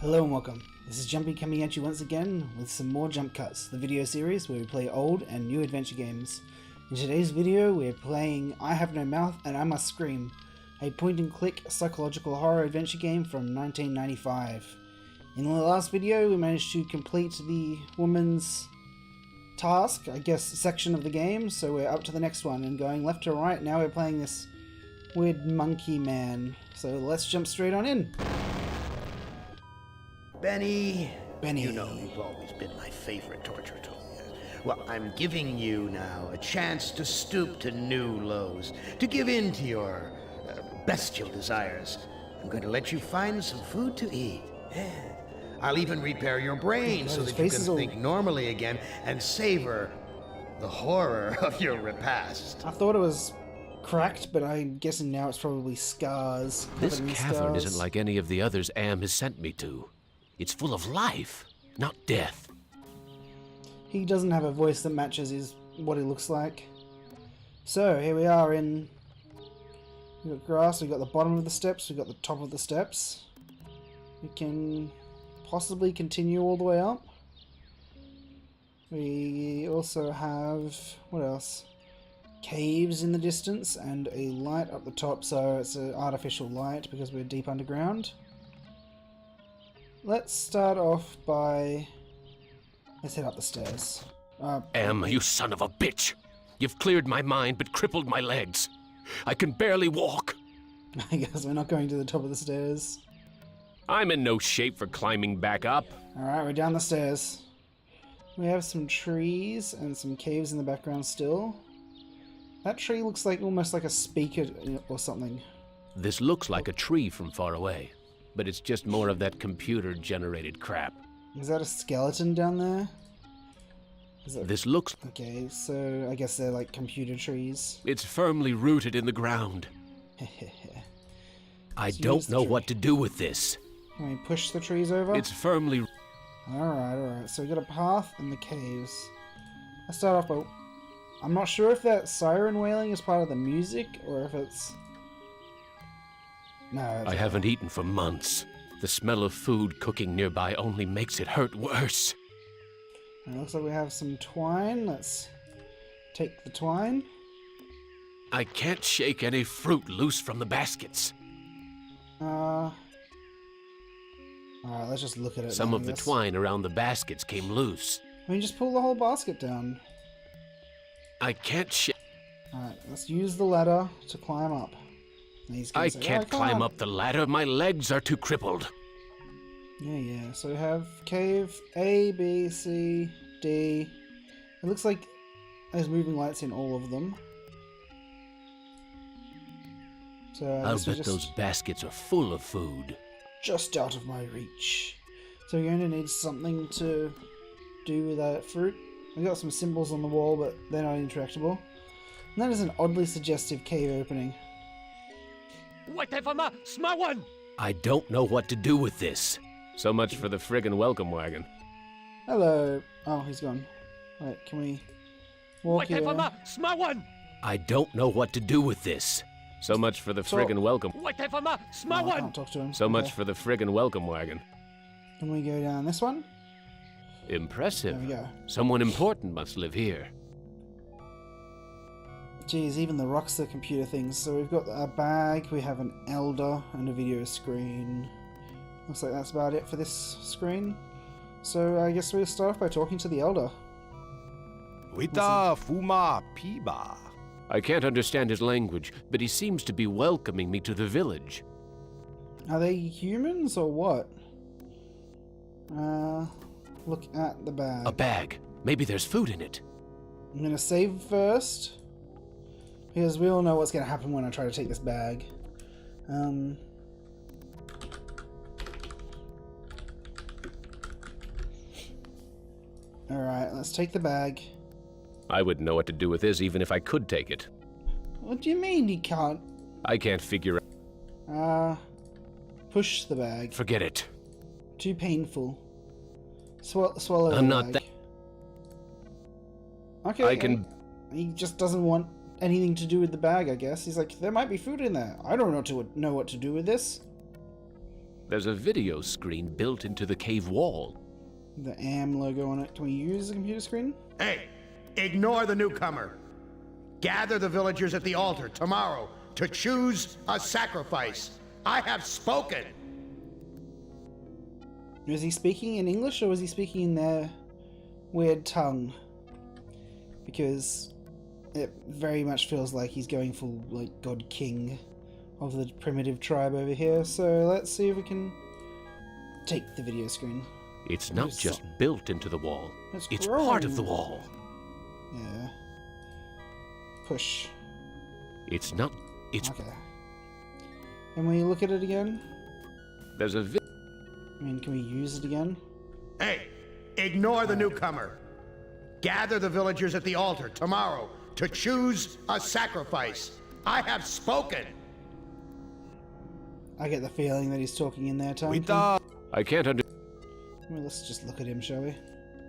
Hello and welcome. This is Jumpy coming at you once again with some more Jump Cuts, the video series where we play old and new adventure games. In today's video we're playing I Have No Mouth and I Must Scream, a point-and-click psychological horror adventure game from 1995. In the last video we managed to complete the woman's task, I guess, section of the game, so we're up to the next one and going left to right. Now we're playing this weird monkey man, so let's jump straight on in. Benny, Benny. You know you've always been my favorite torture tool. Well, I'm giving you now a chance to stoop to new lows, to give in to your bestial desires. I'm going to let you find some food to eat. Yeah. I'll even repair your brain so that you can think normally again and savor the horror of your repast. I thought it was cracked, but I'm guessing now it's probably scars. This cavern isn't like any of the others Am has sent me to. It's full of life, not death. He doesn't have a voice that matches what he looks like. So, here we are in... We've got grass, we've got the bottom of the steps, we've got the top of the steps. We can possibly continue all the way up. We also have... what else? Caves in the distance and a light up the top, so it's an artificial light because we're deep underground. Let's start off by... let's head up the stairs. Am, you son of a bitch! You've cleared my mind but crippled my legs. I can barely walk. I guess we're not going to the top of the stairs. I'm in no shape for climbing back up. Alright, we're down the stairs. We have some trees and some caves in the background still. That tree looks like almost like a speaker or something. This looks like a tree from far away, but it's just more of that computer-generated crap. Is that a skeleton down there? This looks... okay, so I guess they're like computer trees. It's firmly rooted in the ground. I don't know what to do with this. Can we push the trees over? It's firmly... Alright. So we got a path and the caves. Let's start off by... I'm not sure if that siren wailing is part of the music or if it's... no. I haven't eaten for months. The smell of food cooking nearby only makes it hurt worse. It looks like we have some twine. Let's take the twine. I can't shake any fruit loose from the baskets. Alright, let's just look at it. Some of the twine around the baskets came loose. I mean, just pull the whole basket down. I can't Alright, let's use the ladder to climb up. I can't climb up the ladder. My legs are too crippled. Yeah. So we have cave A, B, C, D. It looks like there's moving lights in all of them. So I'll bet those baskets are full of food. Just out of my reach. So we're going to need something to do with that fruit. We've got some symbols on the wall, but they're not interactable. And that is an oddly suggestive cave opening. I don't know what to do with this. So much for the friggin' welcome wagon. Hello. Oh, he's gone. Wait, can we walk here? I don't know what to do with this. So much for the friggin' welcome. Oh, I can't talk to him. So much for the friggin' welcome wagon. Can we go down this one? Impressive. There we go. Someone important must live here. Geez, even the rocks are computer things. So we've got a bag, we have an elder, and a video screen. Looks like that's about it for this screen. So I guess we'll start off by talking to the elder. Wita Fuma Piba. I can't understand his language, but he seems to be welcoming me to the village. Are they humans or what? Look at the bag. A bag. Maybe there's food in it. I'm gonna save first, because we all know what's gonna happen when I try to take this bag. Alright, let's take the bag. I wouldn't know what to do with this even if I could take it. What do you mean you can't? I can't figure out. Push the bag. Forget it. Too painful. Swallow I'm the not bag. that. Okay. I can. He just doesn't want anything to do with the bag, I guess. He's like, there might be food in there. I don't know what to do with this. There's a video screen built into the cave wall. The AM logo on it. Can we use the computer screen? Hey, ignore the newcomer. Gather the villagers at the altar tomorrow to choose a sacrifice. I have spoken. Was he speaking in English or was he speaking in their weird tongue? Because it very much feels like he's going for like God King of the primitive tribe over here. So let's see if we can take the video screen. It's not There's just built into the wall. It's growing. part of the wall. Yeah. Push. It's not... It's... Okay. Can we look at it again? There's a I mean, can we use it again? Hey, ignore the newcomer. Gather the villagers at the altar tomorrow to choose a sacrifice. I have spoken. I get the feeling that he's talking in their tongue. I can't under... Well, let's just look at him, shall we?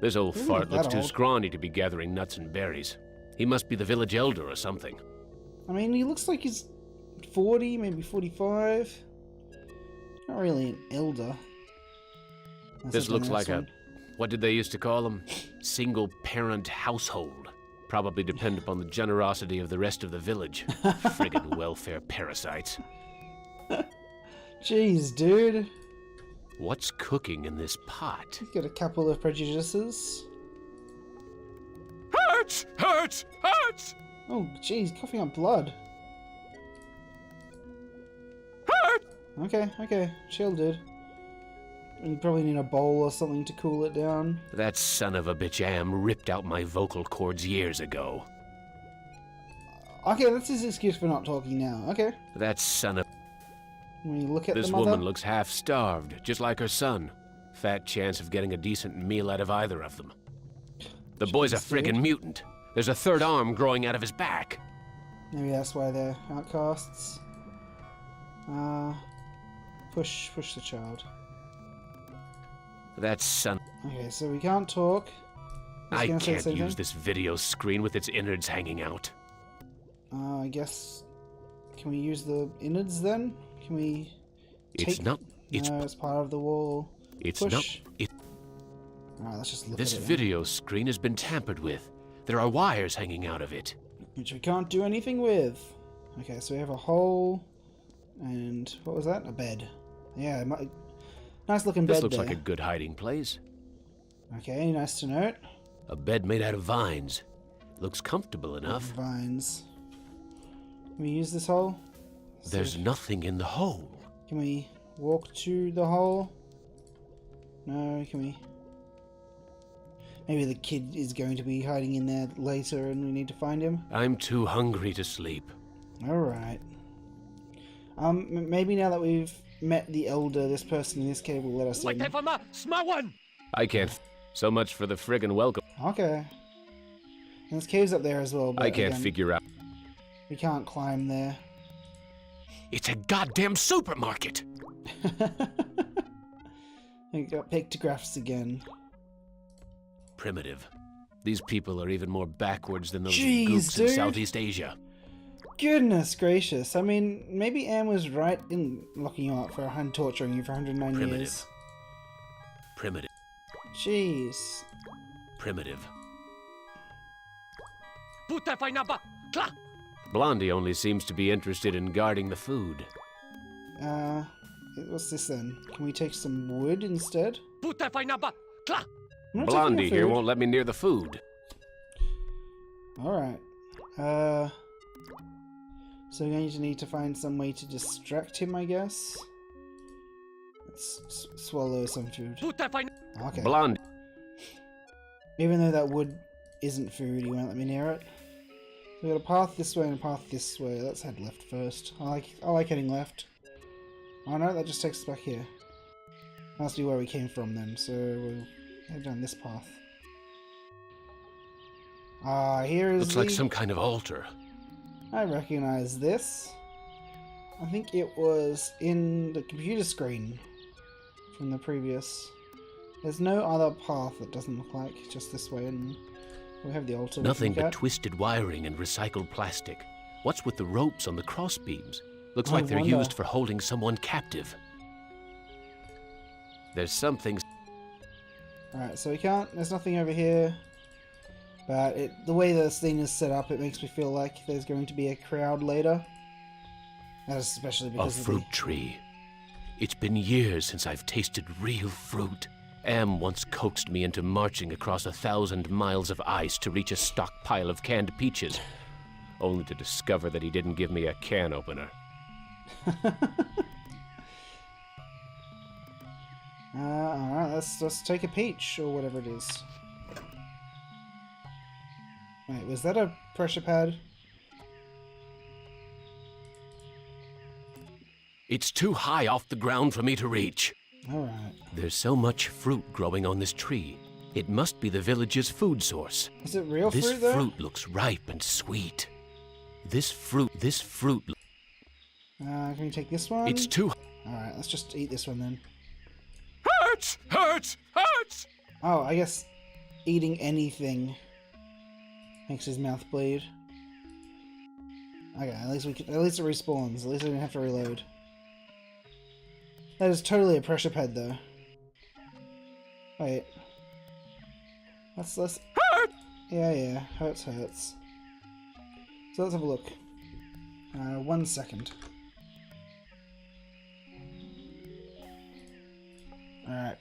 This old He doesn't fart look looks that too old. scrawny to be gathering nuts and berries. He must be the village elder or something. I mean, he looks like he's 40, maybe 45. Not really an elder. Unless This I've done looks like one. what did they used to call them? Single-parent household. Probably depend upon the generosity of the rest of the village. Friggin' welfare parasites. Jeez, dude. What's cooking in this pot? He's got a couple of prejudices. Hurts! Hurts! Hurts! Oh, jeez, coughing up blood. Hurt! Okay, chill, dude. You probably need a bowl or something to cool it down. That son of a bitch Am ripped out my vocal cords years ago. Okay, that's his excuse for not talking now. Okay. That son of... When you look at This the mother, woman looks half-starved, just like her son. Fat chance of getting a decent meal out of either of them. The boy's a Jeez, dude. friggin' mutant. There's a third arm growing out of his back. maybe that's why they're outcasts. Push the child. That son... Okay, so we can't talk. He's I gonna say can't something. use this video screen with its innards hanging out. I guess. Can we use the innards then? Can we? It's take- not... It's... No, it's part of the wall. It's push. not... It, Alright, let's just look this at it. video screen has been tampered with. There are wires hanging out of it. Which we can't do anything with. Okay, so we have a hole, and what was that? A bed. Yeah, nice looking bed This looks there. like a good hiding place. Okay, nice to note. A bed made out of vines. Looks comfortable enough. Vines. Can we use this hole? There's nothing in the hole. Can we walk to the hole? No, can we? Maybe the kid is going to be hiding in there later and we need to find him? I'm too hungry to sleep. Alright. Maybe now that we've met the elder, this person in this cave will let us in. I can't... So much for the friggin' welcome. Okay. And there's caves up there as well, but I can't again, figure out... we can't climb there. It's a goddamn supermarket! We got pictographs again. Primitive. These people are even more backwards than those Jeez, gooks dude. in Southeast Asia. Goodness gracious. I mean, maybe Anne was right in locking you up and torturing you for 109 Primitive. years. Primitive. Jeez. Primitive. Blondie only seems to be interested in guarding the food. What's this then? Can we take some wood instead? I'm not taking Blondie the here food. won't let me near the food. Alright. So we're going to need to find some way to distract him, I guess. Let's swallow some food. Okay. Blondie. Even though that wood isn't food, he won't let me near it. We got a path this way and a path this way. Let's head left first. I like heading left. Oh no, that just takes us back here. Must be where we came from then, so we'll head down this path. Here is Looks like some kind of altar. I recognize this. I think it was in the computer screen from the previous. There's no other path that doesn't look like just this way, and we have the altar. we can Nothing look but at. twisted wiring and recycled plastic. What's with the ropes on the crossbeams? Looks I like they're wonder. used for holding someone captive. There's something. Alright, so we can't... There's nothing over here. But the way this thing is set up, it makes me feel like there's going to be a crowd later. That's especially A because of fruit tree. It's been years since I've tasted real fruit. Am once coaxed me into marching across 1,000 miles of ice to reach a stockpile of canned peaches, only to discover that he didn't give me a can opener. Alright, let's take a peach, or whatever it is. Wait, was that a pressure pad? It's too high off the ground for me to reach. Alright. There's so much fruit growing on this tree. It must be the village's food source. Is it real This fruit, though? fruit looks ripe and sweet. This fruit. Can we take this one? It's too. Alright, let's just eat this one then. Hurts! Hurts! Hurts! Oh, I guess eating anything makes his mouth bleed. Okay, at least it respawns. At least I didn't have to reload. That is totally a pressure pad, though. Wait. Let's... Hurt! Yeah, hurts. So let's have a look. 1 second. Alright.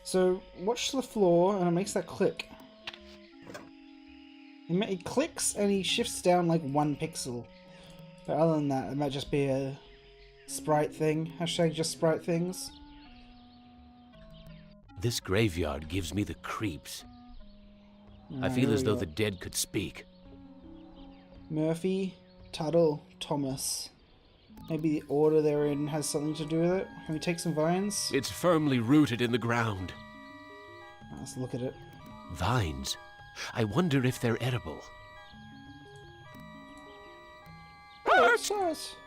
So, watch the floor, and it makes that click. It clicks, and he shifts down like 1 pixel. But other than that, it might just be a sprite thing. Hashtag just sprite things. This graveyard gives me the creeps. I Alright, feel here as we though go. the dead could speak. Murphy, Tuttle, Thomas. Maybe the order they're in has something to do with it. Can we take some vines? It's firmly rooted in the ground. Let's look at it. Vines. I wonder if they're edible.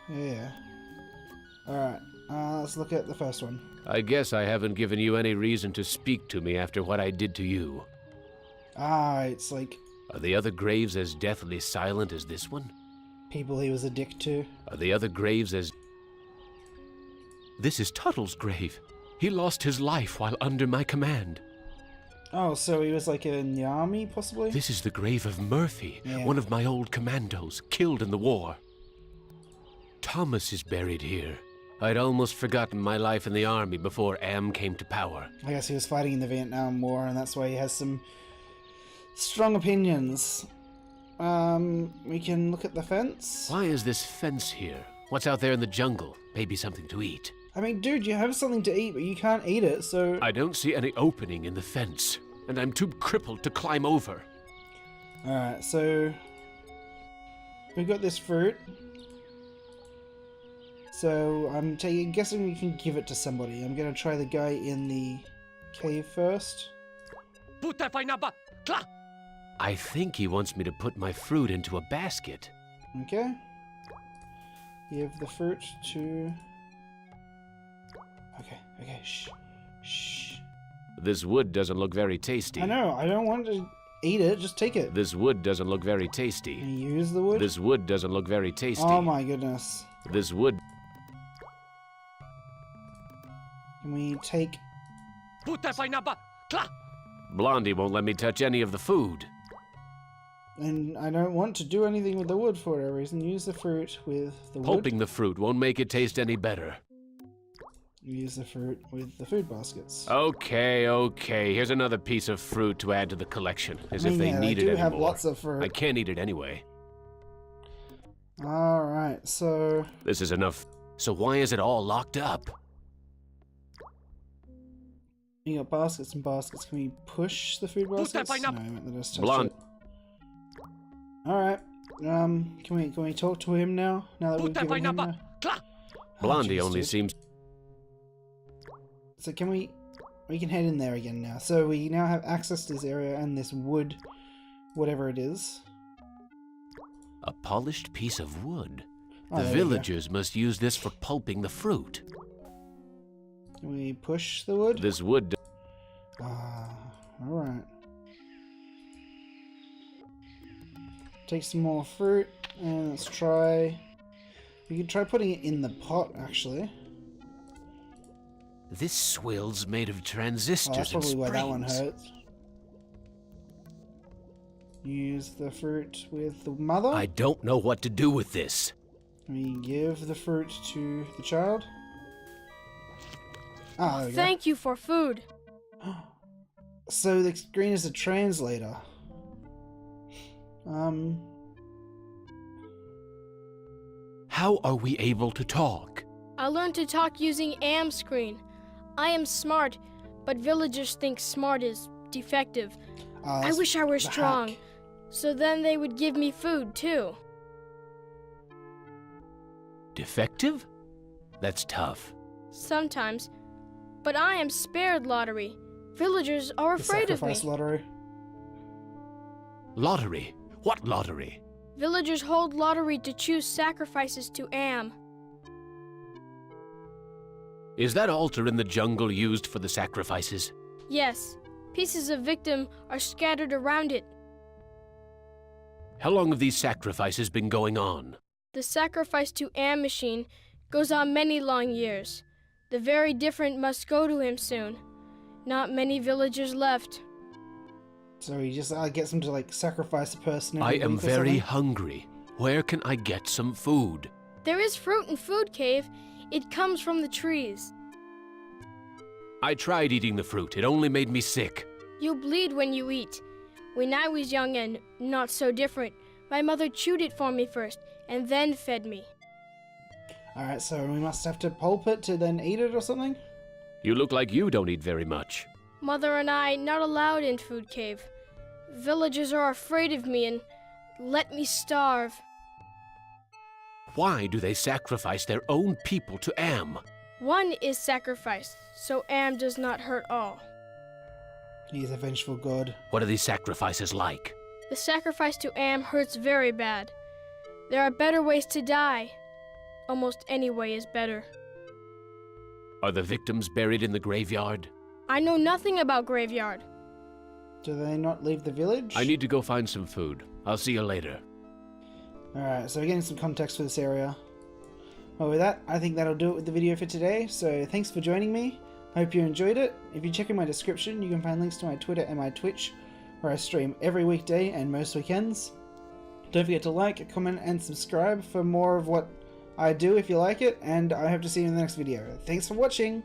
Yeah. Alright, let's look at the first one. I guess I haven't given you any reason to speak to me after what I did to you. It's like Are the other graves as deathly silent as this one? people he was a dick to. Are the other graves as... This is Tuttle's grave. He lost his life while under my command. Oh, so he was like in the army, possibly? This is the grave of Murphy, Yeah. one of my old commandos, killed in the war. Thomas is buried here. I'd almost forgotten my life in the army before Am came to power. I guess he was fighting in the Vietnam War, and that's why he has some strong opinions. We can look at the fence. Why is this fence here? What's out there in the jungle? Maybe something to eat. I mean, dude, you have something to eat, but you can't eat it, so... I don't see any opening in the fence, and I'm too crippled to climb over. Alright, so... we got this fruit. So, I'm guessing we can give it to somebody. I'm gonna try the guy in the cave first. I think he wants me to put my fruit into a basket. Okay. Give the fruit to... Okay, shh. This wood doesn't look very tasty. I know, I don't want to eat it, just take it. This wood doesn't look very tasty. Can you use the wood? This wood doesn't look very tasty. Oh my goodness. This wood... Can we take... Blondie won't let me touch any of the food. And I don't want to do anything with the wood for whatever reason. Use the fruit with the wood. Pulping the fruit won't make it taste any better. Use the fruit with the food baskets. Okay. Here's another piece of fruit to add to the collection, as I mean, if they yeah, need they it do anymore. have lots of fruit. I can't eat it anyway. Alright, so... This is enough. So why is it all locked up? you got baskets and baskets. Can we push the food baskets? No, I meant to just touch Blonde. it. Alright. Can we talk to him now? Now that we've given him a... Blondie jeez, only dude. seems... So can we can head in there again now. So we now have access to this area and this wood, whatever it is. A polished piece of wood. Oh, The there we go. villagers must use this for pulping the fruit. Can we push the wood? This wood... Alright. Take some more fruit and let's try... we could try putting it in the pot, actually. This swill's made of Oh, transistors that's and probably why that one springs. hurts. Use the fruit with the mother. I don't know what to do with this. We give the fruit to the child. Ah, there we go. Thank you for food. So the screen is a translator. How are we able to talk? I learned to talk using AM screen. I am smart, but villagers think smart is defective. I wish I were the strong, hack. so then they would give me food too. Defective? That's tough. Sometimes. But I am spared lottery. Villagers are The afraid of me. sacrifice lottery. Lottery? What lottery? Villagers hold lottery to choose sacrifices to Am. Is that altar in the jungle used for the sacrifices? Yes, pieces of victim are scattered around it. How long have these sacrifices been going on? The sacrifice to Am machine goes on many long years. The very different must go to him soon. Not many villagers left. So he just gets them to like sacrifice a person. I every am week or very something? hungry. Where can I get some food? There is fruit in Food Cave. It comes from the trees. I tried eating the fruit. It only made me sick. You bleed when you eat. When I was young and not so different, my mother chewed it for me first and then fed me. Alright, so we must have to pulp it to then eat it or something? You look like you don't eat very much. Mother and I not allowed in Food Cave. Villagers are afraid of me and let me starve. Why do they sacrifice their own people to Am? One is sacrificed, so Am does not hurt all. He's a vengeful god. What are these sacrifices like? The sacrifice to Am hurts very bad. There are better ways to die. Almost any way is better. Are the victims buried in the graveyard? I know nothing about graveyard. Do they not leave the village? I need to go find some food. I'll see you later. Alright, so we're getting some context for this area. Well, with that, I think that'll do it with the video for today, so thanks for joining me. Hope you enjoyed it. If you check in my description, you can find links to my Twitter and my Twitch, where I stream every weekday and most weekends. Don't forget to like, comment, and subscribe for more of what I do if you like it, and I hope to see you in the next video. Thanks for watching!